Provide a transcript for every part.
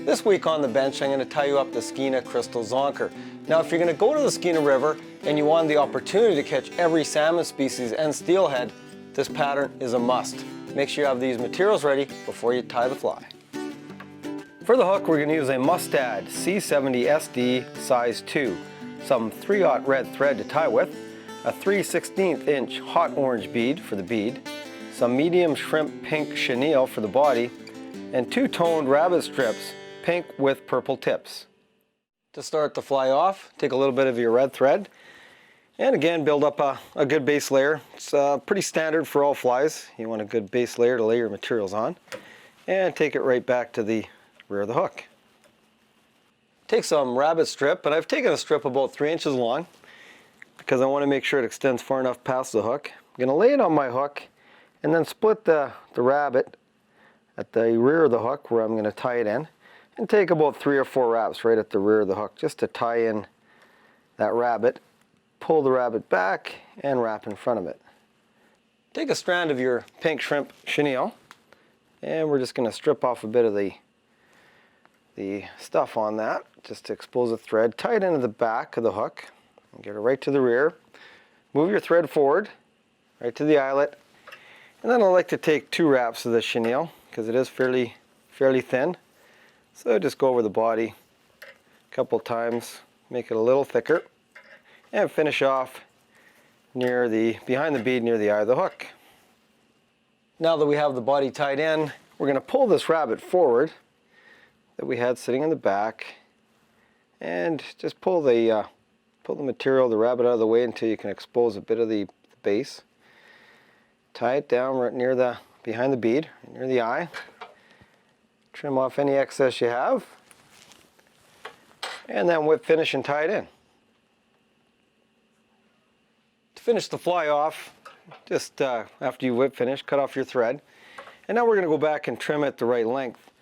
This week on the bench, I'm going to tie you up the Skeena Crystal Zonker. Now, if you're going to go to the Skeena River and you want the opportunity to catch every salmon species and steelhead, this pattern is a must. Make sure you have these materials ready before you tie the fly. For the hook, we're going to use a Mustad C70 SD size 2, some 3/0 red thread to tie with, a 3/16 inch hot orange bead for the bead, some medium shrimp pink chenille for the body, and 2-toned rabbit strips, pink with purple tips. To start the fly off, take a little bit of your red thread, and again build up a good base layer. It's pretty standard for all flies. You want a good base layer to lay your materials on, and take it right back to the rear of the hook. Take some rabbit strip, and I've taken a strip about 3 inches long because I want to make sure it extends far enough past the hook. I'm going to lay it on my hook and then split the rabbit at the rear of the hook where I'm going to tie it in, and take about 3 or 4 wraps right at the rear of the hook just to tie in that rabbit. Pull the rabbit back and wrap in front of it. Take a strand of your pink shrimp chenille, and we're just going to strip off a bit of the stuff on that just to expose the thread. Tie it into the back of the hook and get it right to the rear. Move your thread forward right to the eyelet, and then I like to take 2 wraps of the chenille because it is fairly thin. So just go over the body a couple times, make it a little thicker, and finish off behind the bead near the eye of the hook. Now that we have the body tied in, we're going to pull this rabbit forward that we had sitting in the back, and just pull the material, the rabbit, out of the way until you can expose a bit of the base. Tie it down right near behind the bead, near the eye. Trim off any excess you have, and then whip finish and tie it in. To finish the fly off, just after you whip finish, cut off your thread, and now we're going to go back and trim it the right length.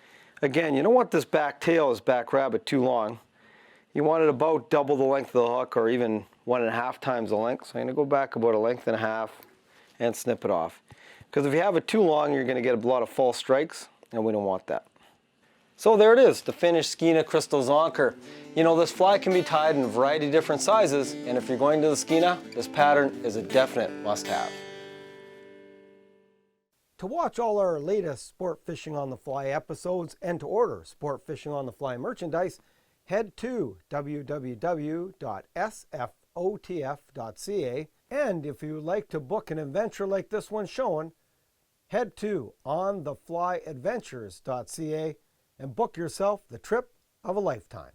Again, you don't want this back tail, this back rabbit, too long. You want it about double the length of the hook, or even 1.5 times the length. So I'm going to go back about 1.5 lengths and snip it off. Because if you have it too long, you're going to get a lot of false strikes, and we don't want that. So there it is, the finished Skeena Crystal Zonker. You know, this fly can be tied in a variety of different sizes, and if you're going to the Skeena, this pattern is a definite must-have. To watch all our latest Sport Fishing on the Fly episodes and to order Sport Fishing on the Fly merchandise, head to www.sfotf.ca, and if you would like to book an adventure like this one shown, head to ontheflyadventures.ca and book yourself the trip of a lifetime.